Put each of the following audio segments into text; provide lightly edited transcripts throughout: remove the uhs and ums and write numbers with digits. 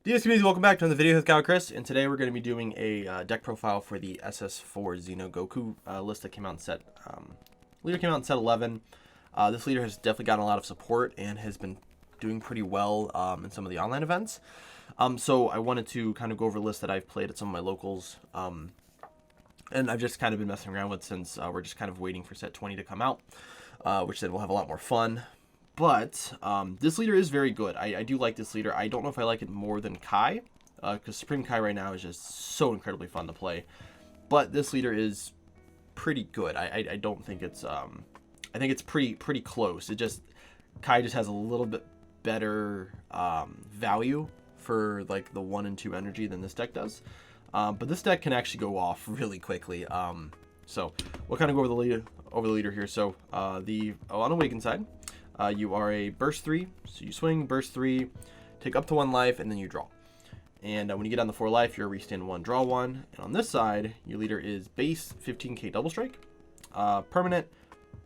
DS community, welcome back to another video with Chris, and today we're going to be doing a deck profile for the SS4 Xeno Goku list that came out in set, leader came out in set 11. This leader has definitely gotten a lot of support and has been doing pretty well in some of the online events. So I wanted to kind of go over a list that I've played at some of my locals, and I've just kind of been messing around with since we're just kind of waiting for set 20 to come out, which then we'll have a lot more fun. But this leader is very good. I do like this leader. I don't know if I like it more than Kai, because Supreme Kai right now is just so incredibly fun to play. But this leader is pretty good. I don't think it's I think it's pretty close. It just Kai just has a little bit better value for like the 1 and 2 energy than this deck does. But this deck can actually go off really quickly. So we'll kind of go over the leader here. So on the Awakened side. You are a burst 3, so you swing, burst 3, take up to 1 life, and then you draw. And when you get on the 4 life, you're a restand 1, draw 1. And on this side, your leader is base 15k double strike. Permanent,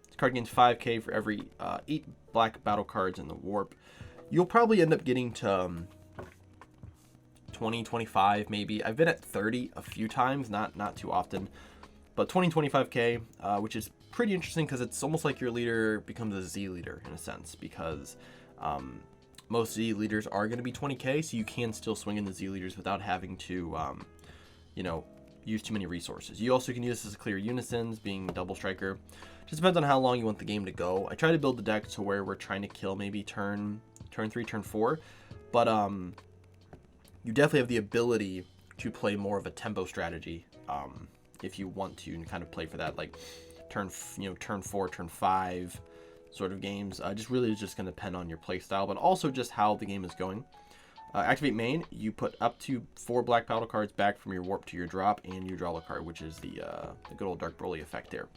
this card gains 5k for every 8 black battle cards in the warp. You'll probably end up getting to 20, 25 maybe. I've been at 30 a few times, not too often. But 20, 25k, which is pretty interesting because it's almost like your leader becomes a Z leader in a sense, because most Z leaders are going to be 20k, so you can still swing in the Z leaders without having to, you know, use too many resources. You also can use this as clear unisons, being double striker. Just depends on how long you want the game to go. I try to build the deck to where we're trying to kill maybe turn 3, turn 4, but you definitely have the ability to play more of a tempo strategy. If you want to kind of play for that, like turn 4, turn 5 sort of games. Just really is just going to depend on your play style, but also just how the game is going. Activate main, you put up to 4 black battle cards back from your warp to your drop, and you draw a card, which is the good old Dark Broly effect there.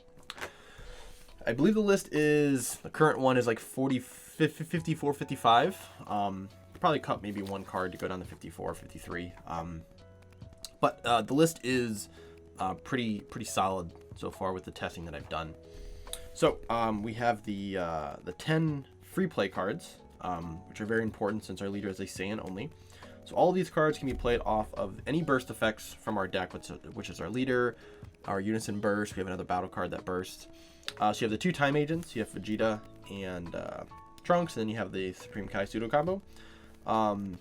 I believe the list is, the current one is like 54, 55. Probably cut maybe 1 card to go down to 54, 53. But the list is pretty solid so far with the testing that I've done. So we have the 10 free play cards, which are very important since our leader is a Saiyan only. So all of these cards can be played off of any burst effects from our deck, which is our leader, our Unison burst. We have another battle card that bursts. So you have the 2 time agents. You have Vegeta and Trunks, and then you have the Supreme Kai pseudo combo. Cards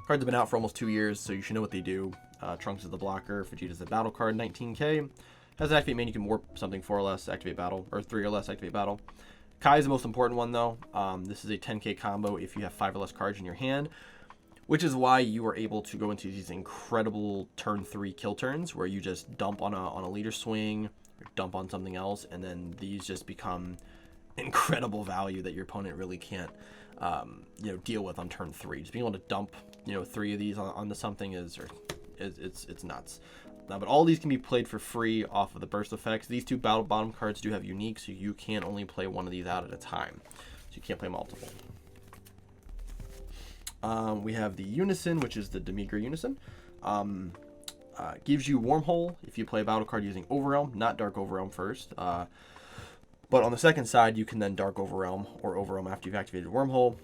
have been out for almost 2 years, so you should know what they do. Trunks is the blocker, Vegeta is the battle card, 19k. Has an activate main, you can warp something 4 or less, activate battle, or 3 or less, activate battle. Kai is the most important one though. This is a 10k combo if you have 5 or less cards in your hand, which is why you are able to go into these incredible turn 3 kill turns where you just dump on a leader swing, or dump on something else, and then these just become incredible value that your opponent really can't deal with on turn 3. Just being able to dump 3 of these onto something it's nuts. But all these can be played for free off of the burst effects. These 2 battle bottom cards do have unique, so you can only play one of these out at a time. So you can't play multiple. We have the Unison, which is the Demigra Unison. Gives you Wormhole if you play a battle card using Overwhelm, not Dark Overwhelm first. But on the second side, you can then Dark Overwhelm or Overwhelm after you've activated Wormhole.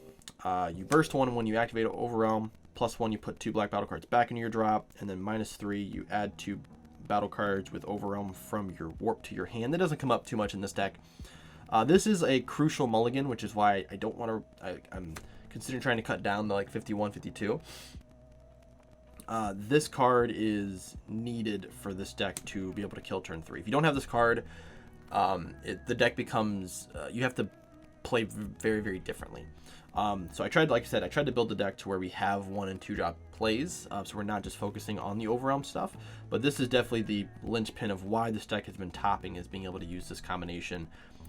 You burst 1 when you activate Overwhelm. +1, you put 2 black battle cards back into your drop, and then -3, you add 2 battle cards with Overwhelm from your warp to your hand. That doesn't come up too much in this deck. This is a crucial mulligan, which is why I don't want to. I'm considering trying to cut down to like 51, 52. This card is needed for this deck to be able to kill turn 3. If you don't have this card, the deck becomes you have to play very differently. So I tried to build the deck to where we have 1 and 2 drop plays, so we're not just focusing on the Overwhelm stuff, but this is definitely the linchpin of why this deck has been topping, is being able to use this combination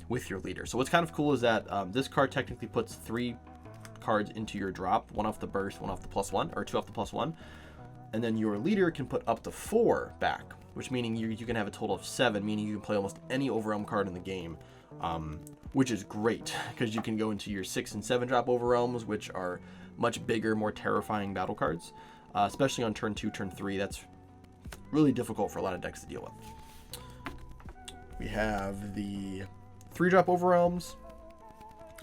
with your leader. So what's kind of cool is that this card technically puts 3 cards into your drop, 1 off the burst, 1 off the +1, or 2 off the +1, and then your leader can put up to 4 back, which meaning you can have a total of 7, meaning you can play almost any Overwhelm card in the game. Which is great because you can go into your 6 and 7 drop Overwhelms, which are much bigger, more terrifying battle cards, especially on turn 2, turn 3. That's really difficult for a lot of decks to deal with. We have the 3 drop Overwhelms.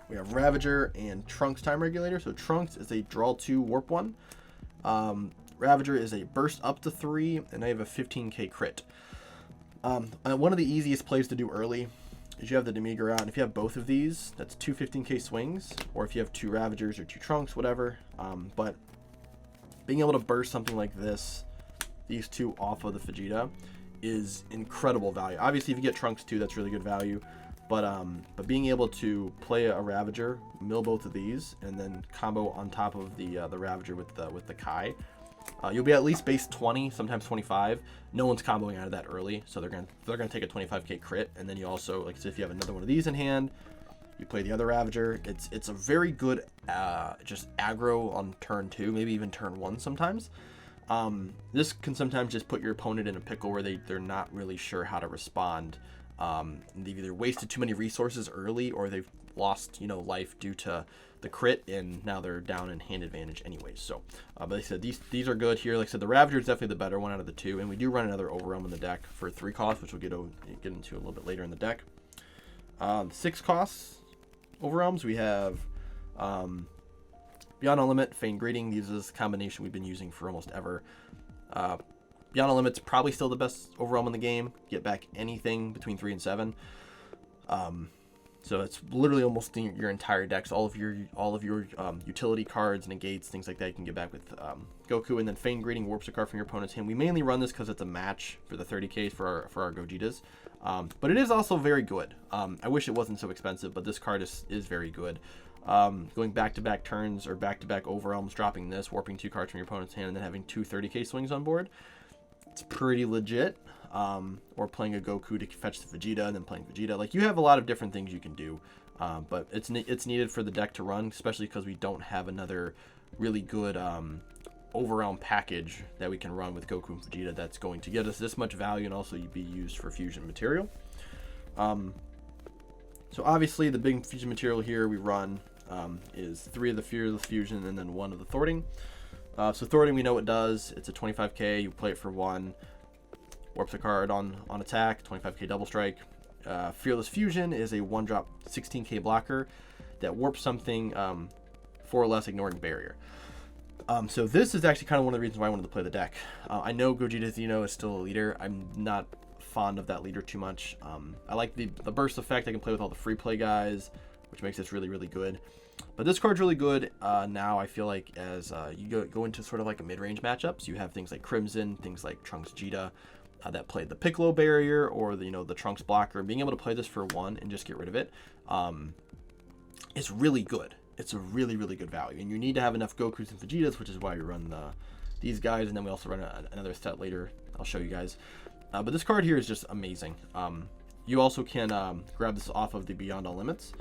We have Ravager and Trunks Time Regulator. So Trunks is a draw 2 warp 1. Ravager is a burst up to 3, and I have a 15k crit. And one of the easiest plays to do early is you have the Demigra out, and if you have both of these, that's two 15k swings, or if you have 2 Ravagers or 2 Trunks, whatever. But being able to burst something like this, these two off of the Vegeta, is incredible value. Obviously, if you get Trunks too, that's really good value. But being able to play a Ravager, mill both of these, and then combo on top of the Ravager with the Kai, you'll be at least base 20, sometimes 25. No one's comboing out of that early, so they're gonna take a 25k crit, and then you also, like I said, if you have another one of these in hand, you play the other Ravager. It's a very good just aggro on turn 2, maybe even turn 1 sometimes. This can sometimes just put your opponent in a pickle where they're not really sure how to respond. They've either wasted too many resources early, or they've lost, life due to the crit, and now they're down in hand advantage anyways. So, but like I said, these are good here. Like I said, the Ravager is definitely the better one out of the two, and we do run another Overwhelm in the deck for 3 costs, which we'll get into a little bit later in the deck. 6 costs Overwhelms, we have Beyond Unlimit, Feigned Greeting. These is a combination we've been using for almost ever. Beyond Unlimit's probably still the best Overwhelm in the game. Get back anything between 3 and 7. So it's literally almost your entire decks, all of your utility cards, negates, things like that. You can get back with Goku, and then Feigned Greeting warps a card from your opponent's hand. We mainly run this because it's a match for the 30Ks for our Gogetas, but it is also very good. I wish it wasn't so expensive, but this card is very good. Going back-to-back turns or back-to-back Overwhelms, dropping this, warping 2 cards from your opponent's hand, and then having 2 30k swings on board. It's pretty legit. Or playing a Goku to fetch the Vegeta, and then playing Vegeta. Like, you have a lot of different things you can do, but it's needed for the deck to run, especially because we don't have another really good Overwhelm package that we can run with Goku and Vegeta that's going to get us this much value and also be used for fusion material. So obviously the big fusion material here we run is 3 of the Fearless Fusion and then 1 of the Thwarting. So Thwarting, we know what it does. It's a 25k. You play it for 1. Warps a card on attack, 25k double strike. Fearless Fusion is a 1-drop 16k blocker that warps something 4 or less, ignoring barrier. So this is actually kind of one of the reasons why I wanted to play the deck. I know Gogeta Xeno is still a leader. I'm not fond of that leader too much. I like the burst effect. I can play with all the free play guys, which makes this really, really good. But this card's really good now, I feel like, as you go into sort of like a mid-range matchups. You have things like Crimson, things like Trunks Vegeta, that played the Piccolo barrier or the Trunks blocker. Being able to play this for 1 and just get rid of it is really good. It's a really, really good value, and you need to have enough Gokus and Vegetas, which is why we run these guys, and then we also run another set later. I'll show you guys. But this card here is just amazing. You also can grab this off of the Beyond All Limits,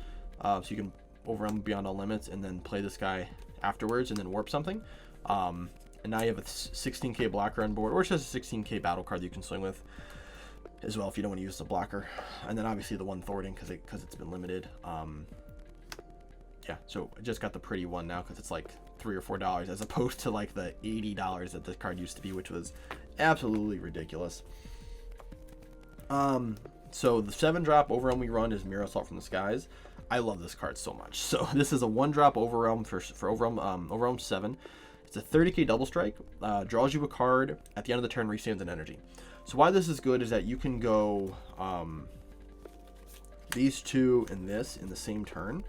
so you can Overwhelm Beyond All Limits and then play this guy afterwards and then warp something. And now you have a 16k blocker on board, or it's just a 16k battle card that you can swing with as well if you don't want to use the blocker. And then obviously the 1 Thwarting because it's been limited. Yeah, so I just got the pretty one now because it's like $3 or $4 as opposed to like the $80 that this card used to be, which was absolutely ridiculous. So the 7-drop Overwhelm we run is Mirror Assault from the Skies. I love this card so much. So this is a 1-drop Overwhelm for Overwhelm 7. It's a 30k double strike, draws you a card at the end of the turn, restands an energy. So why this is good is that you can go these 2 and this in the same turn,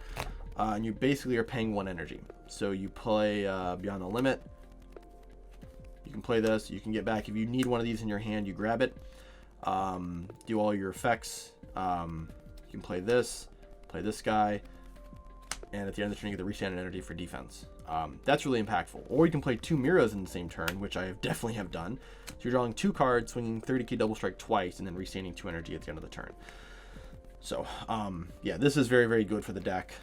and you basically are paying 1 energy. So you play Beyond the Limit, you can play this, you can get back, if you need one of these in your hand, you grab it, do all your effects, you can play this guy, and at the end of the turn you get the restand an energy for defense. That's really impactful. Or you can play 2 Miras in the same turn, which I definitely have done. So you're drawing 2 cards, swinging 30k double strike twice, and then restanding 2 energy at the end of the turn. So, yeah, this is very, very good for the deck.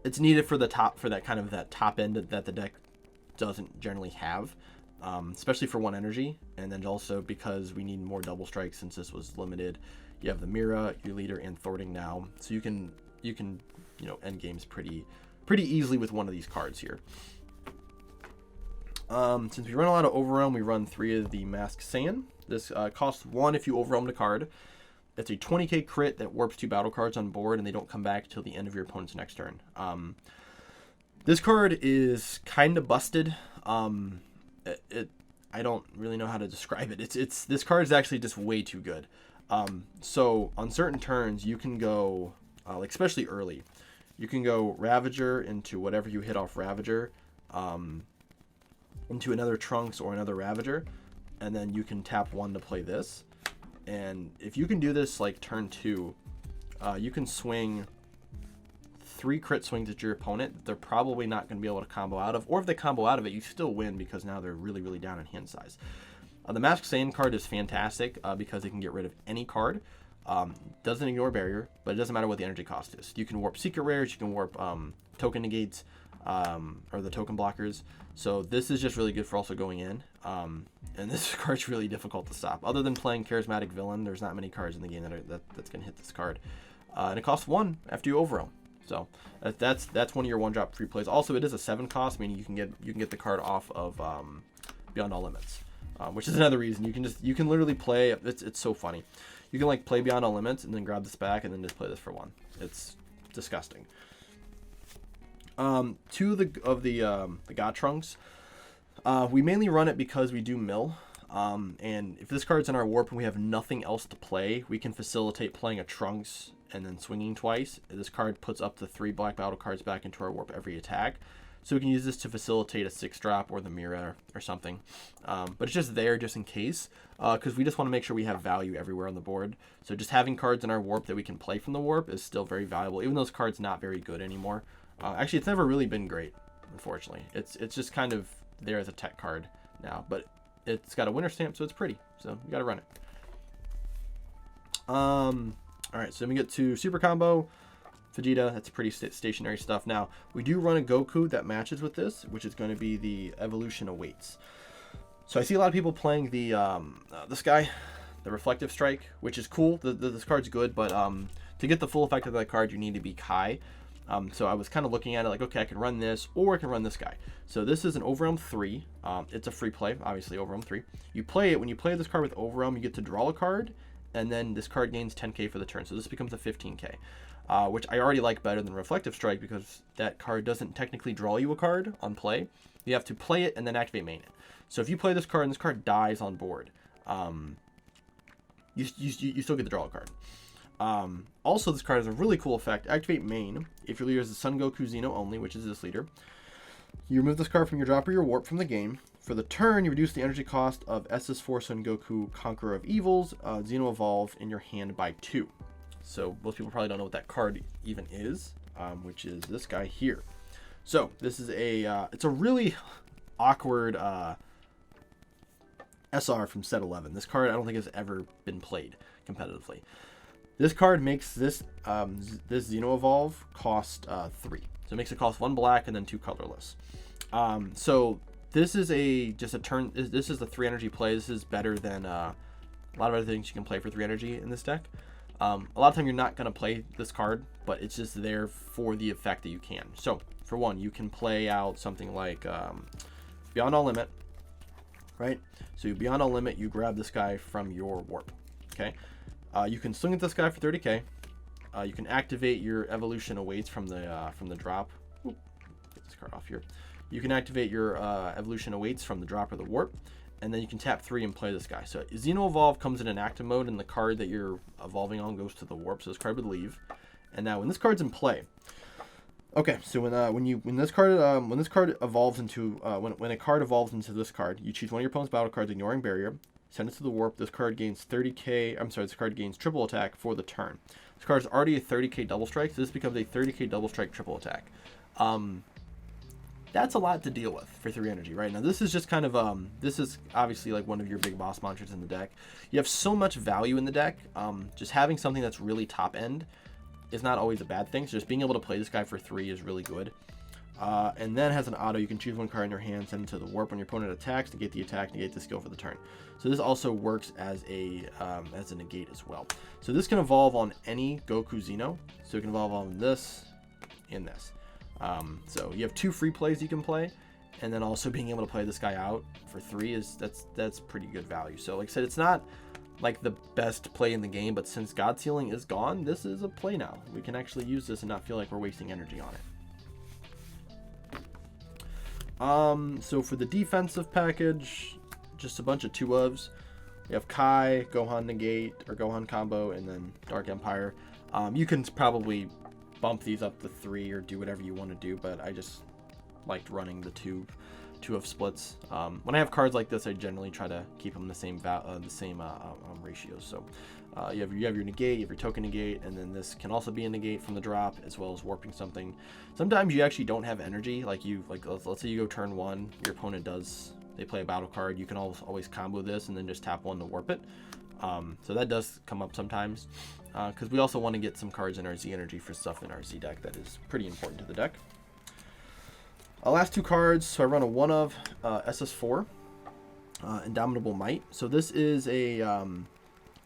It's needed for that top end that the deck doesn't generally have, especially for 1 energy, and then also because we need more double strikes since this was limited. You have the Mira, your leader, and Thwarting now, so you can end games pretty easily with one of these cards here. Since we run a lot of Overwhelm, we run 3 of the Masked Saiyan. This costs 1 if you Overwhelm the card. It's a 20k crit that warps 2 battle cards on board, and they don't come back till the end of your opponent's next turn. This card is kind of busted. I don't really know how to describe it. It's this card is actually just way too good. So on certain turns, you can go, like especially early, you can go Ravager into whatever you hit off Ravager, into another Trunks or another Ravager, and then you can tap 1 to play this. And if you can do this like turn 2, you can swing 3 crit swings at your opponent that they're probably not going to be able to combo out of, or if they combo out of it, you still win because now they're really, really down in hand size. The Masked Saiyan card is fantastic because it can get rid of any card. Doesn't ignore barrier, but it doesn't matter what the energy cost is. You can warp secret rares, you can warp token negates, or the token blockers. So this is just really good for also going in. And this card's really difficult to stop. Other than playing Charismatic Villain, there's not many cards in the game that's going to hit this card. And it costs 1 after you Overwhelm. So that's one of your 1-drop free plays. Also, it is a 7 cost, meaning you can get the card off of Beyond All Limits, which is another reason you can literally play. It's so funny. You can like play Beyond All Limits and then grab this back and then just play this for 1. It's disgusting. 2 of the God Trunks, we mainly run it because we do mill. And if this card's in our warp and we have nothing else to play, we can facilitate playing a Trunks and then swinging twice. This card puts up to 3 black battle cards back into our warp every attack. So we can use this to facilitate a 6-drop or the Mira or something. But it's just there just in case, because we just want to make sure we have value everywhere on the board. So just having cards in our warp that we can play from the warp is still very valuable, even though this card's not very good anymore. Actually, it's never really been great, unfortunately. It's just kind of there as a tech card now, but it's got a winter stamp, so it's pretty. So you got to run it. All right, so then we get to Super Combo. Vegeta, that's pretty stationary stuff. Now, we do run a Goku that matches with this, which is going to be the Evolution Awaits. So I see a lot of people playing the this guy, the Reflective Strike, which is cool. This card's good, but to get the full effect of that card, you need to be Kai. So I was kind of looking at it like, okay, I can run this, or I can run this guy. So this is an Overwhelm 3. It's a free play, obviously, Overwhelm 3. You play it, when you play this card with Overwhelm, you get to draw a card, and then this card gains 10k for the turn. So this becomes a 15k, which I already like better than Reflective Strike because that card doesn't technically draw you a card on play. You have to play it and then activate main it. So if you play this card and this card dies on board, you still get to draw a card. Also, this card has a really cool effect. Activate main. If your leader is the Son Goku Xeno only, which is this leader, you remove this card from your drop or your warp from the game. For the turn, you reduce the energy cost of SS4 Son Goku Conqueror of Evils, Xeno Evolve in your hand by 2. So most people probably don't know what that card even is, which is this guy here. So this is it's a really awkward SR from set 11. This card I don't think has ever been played competitively. This card makes this this Xeno Evolve cost 3. So it makes it cost 1 black and then 2 colorless. So this is just a turn. This is the 3 energy play. This is better than a lot of other things you can play for 3 energy in this deck. A lot of time you're not going to play this card, but it's just there for the effect that you can. So for one, you can play out something like Beyond All Limit, right? So Beyond All Limit, you grab this guy from your warp, okay? You can swing at this guy for 30k. You can activate your Evolution Awaits from the drop. Oop, get this card off here. You can activate your Evolution Awaits from the drop or the warp, and then you can tap 3 and play this guy. So Xeno Evolve comes in an active mode, and the card that you're evolving on goes to the warp. So this card would leave. And now when this card's in play, okay. So when this card evolves into when a card evolves into this card, you choose one of your opponent's battle cards, ignoring barrier. Send it to the warp. This card gains 30k. I'm sorry. This card gains triple attack for the turn. This card is already a 30k double strike, so this becomes a 30k double strike triple attack. That's a lot to deal with for 3 energy, right? Now this is just kind of this is obviously like one of your big boss monsters in the deck. You have so much value in the deck. Just having something that's really top end is not always a bad thing. So just being able to play this guy for 3 is really good. And then has an auto. You can choose one card in your hand, send it to the warp when your opponent attacks, negate the attack, negate the skill for the turn. So this also works as a negate as well. So this can evolve on any Goku Xeno. So it can evolve on this and this. So you have 2 free plays you can play, and then also being able to play this guy out for 3 that's pretty good value. So like I said, it's not like the best play in the game, but since God Sealing is gone, this is a play now. We can actually use this and not feel like we're wasting energy on it. So for the defensive package, just a bunch of 2-ofs. We have Kai, Gohan Negate, or Gohan Combo, and then Dark Empire. You can probably bump these up to 3 or do whatever you want to do, but I just liked running the two of splits. When I have cards like this, I generally try to keep them the same ratios. So you have your negate, you have your token negate, and then this can also be a negate from the drop, as well as warping something. Sometimes you actually don't have energy, like let's say you go turn 1, your opponent they play a battle card, you can always combo this and then just tap 1 to warp it. So that does come up sometimes, because we also want to get some cards in our Z energy for stuff in our Z deck that is pretty important to the deck. Last 2 cards, so I run a 1-of SS4, Indomitable Might. So this is a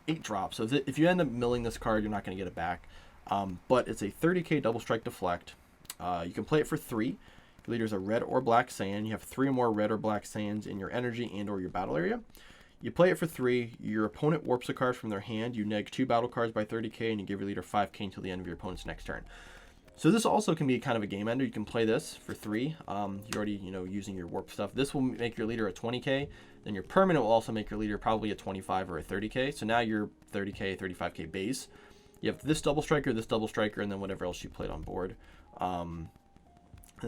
8-drop, so if you end up milling this card, you're not going to get it back. But it's a 30k double strike deflect. You can play it for 3. Your leader's a red or black Saiyan. You have 3 or more red or black Saiyans in your energy and or your battle area. You play it for 3. Your opponent warps a card from their hand. You neg 2 battle cards by 30k, and you give your leader 5k until the end of your opponent's next turn. So this also can be kind of a game ender. You can play this for 3. You're already, using your warp stuff. This will make your leader a 20k. Then your permanent will also make your leader probably a 25 or a 30k. So now you're 30k, 35k base. You have this double striker, and then whatever else you played on board. And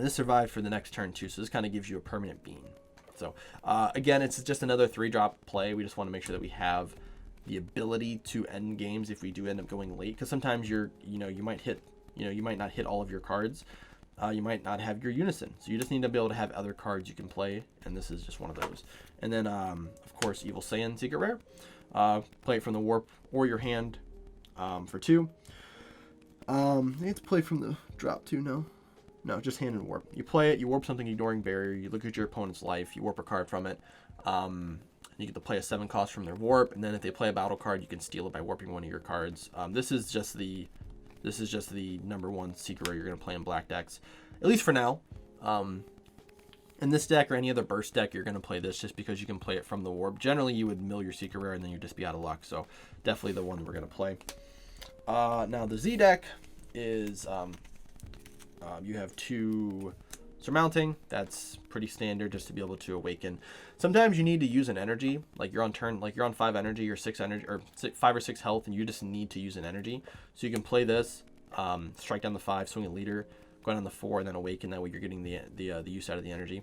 this survived for the next turn too. So this kind of gives you a permanent beam. So again, it's just another 3-drop play. We just want to make sure that we have the ability to end games if we do end up going late. Because sometimes you might not hit all of your cards. You might not have your Unison. So you just need to be able to have other cards you can play, and this is just one of those. And then, of course, Evil Saiyan Secret Rare. Play it from the warp or your hand for 2. You have to play from the drop too, no? No, just hand and warp. You play it, you warp something ignoring barrier, you look at your opponent's life, you warp a card from it. You get to play a 7 cost from their warp, and then if they play a battle card, you can steal it by warping one of your cards. This is just the number 1 secret rare you're going to play in black decks, at least for now. In this deck or any other burst deck, you're going to play this just because you can play it from the warp. Generally, you would mill your secret rare and then you'd just be out of luck. So definitely the one we're going to play. Now the Z deck is you have 2 surmounting. That's pretty standard just to be able to awaken. Sometimes you need to use an energy, like you're on 5 energy or 6 energy or 5 or 6 health, and you just need to use an energy. So you can play this, strike down the 5, swing a leader, go down the 4, and then awaken. That way you're getting the use out of the energy.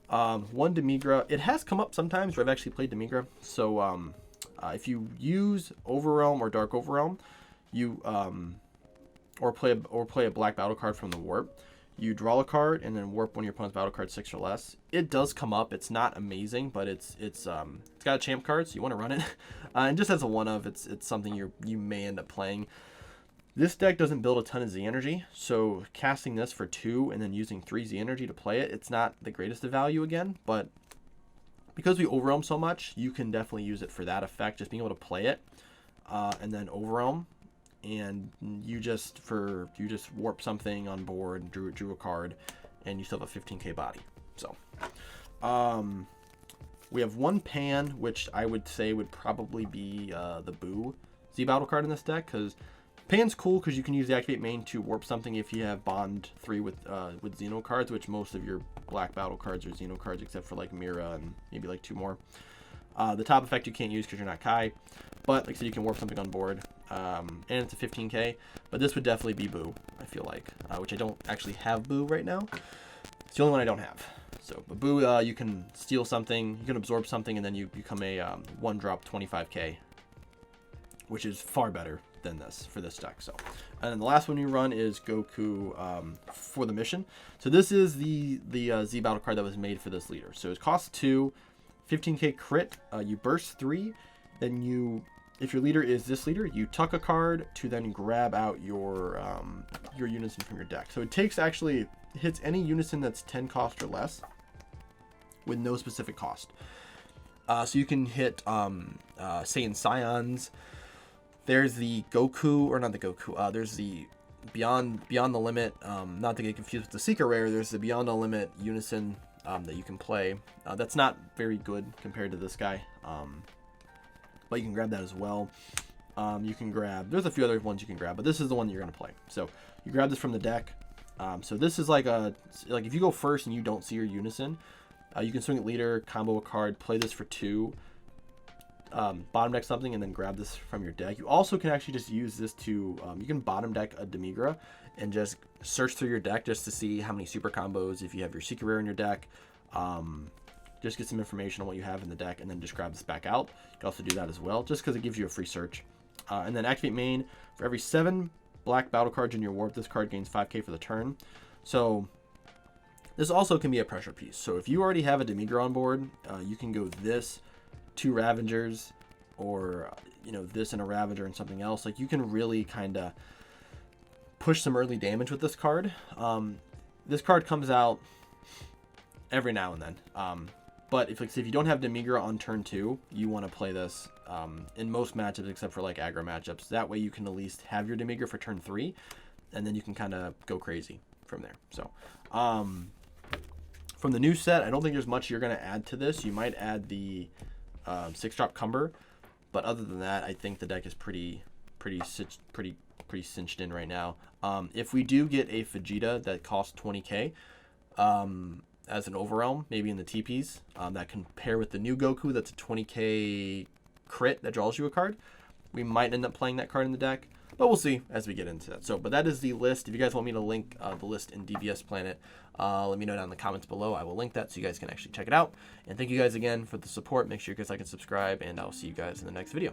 1 Demigra. It has come up sometimes where I've actually played Demigra. So if you use Overwhelm or Dark Overwhelm, you or play a black battle card from the warp. You draw a card and then warp one of your opponent's battle cards 6 or less. It does come up. It's not amazing, but it's got a champ card, so you want to run it. And just as a 1-of, it's something you may end up playing. This deck doesn't build a ton of Z energy, so casting this for 2 and then using 3 Z energy to play it, it's not the greatest of value again. But because we overwhelm so much, you can definitely use it for that effect, just being able to play it and then overwhelm. And you just warp something on board, drew a card, and you still have a 15k body. So we have 1 Pan, which I would say would probably be the Boo Z battle card in this deck, because Pan's cool because you can use the activate main to warp something if you have bond 3 with Xeno cards, which most of your black battle cards are Xeno cards except for like Mira and maybe like 2 more. The top effect you can't use because you're not Kai, but like I said, you can warp something on board. And it's a 15k, but this would definitely be Boo, I feel like, which I don't actually have Boo right now. It's the only one I don't have. So, but Boo, you can steal something, you can absorb something, and then you become a 1-drop 25k, which is far better than this for this deck. So, and then the last one you run is Goku for the mission. So this is the Z battle card that was made for this leader. So it costs 2, 15k crit. You burst 3, then you. If your leader is this leader, you tuck a card to then grab out your Unison from your deck. So it hits any Unison that's 10 cost or less with no specific cost. So you can hit Saiyan Scions. There's the Goku, or not the Goku. There's the Beyond the Limit. Not to get confused with the Secret Rare. There's the Beyond the Limit Unison that you can play. That's not very good compared to this guy. But you can grab that as well. There's a few other ones you can grab, but this is the one that you're going to play. So you grab this from the deck. So this is like if you go first and you don't see your Unison, you can swing at leader, combo a card, play this for 2, bottom deck something, and then grab this from your deck. You also can actually just use this to, you can bottom deck a Demigra and just search through your deck just to see how many super combos, if you have your Secret Rare in your deck. Just get some information on what you have in the deck, and then just grab this back out. You can also do that as well, just because it gives you a free search. And then activate main. For every 7 black battle cards in your warp, this card gains 5k for the turn. So this also can be a pressure piece. So if you already have a Demigra on board, you can go this, 2 Ravengers, or this and a Ravager and something else. Like, you can really kind of push some early damage with this card. This card comes out every now and then. But if you don't have Demigra on turn 2, you want to play this in most matchups except for like aggro matchups. That way you can at least have your Demigra for turn 3, and then you can kind of go crazy from there. So from the new set, I don't think there's much you're going to add to this. You might add the 6-drop Cumber, but other than that, I think the deck is pretty cinched in right now. If we do get a Vegeta that costs 20k, as an Overwhelm, maybe in the TPs, that can pair with the new Goku that's a 20k crit that draws you a card, we might end up playing that card in the deck, but we'll see as we get into that. So, but that is the list. If you guys want me to link the list in DBS Planet, let me know down in the comments below. I will link that so you guys can actually check it out. And thank you guys again for the support. Make sure you guys like and subscribe, and I'll see you guys in the next video.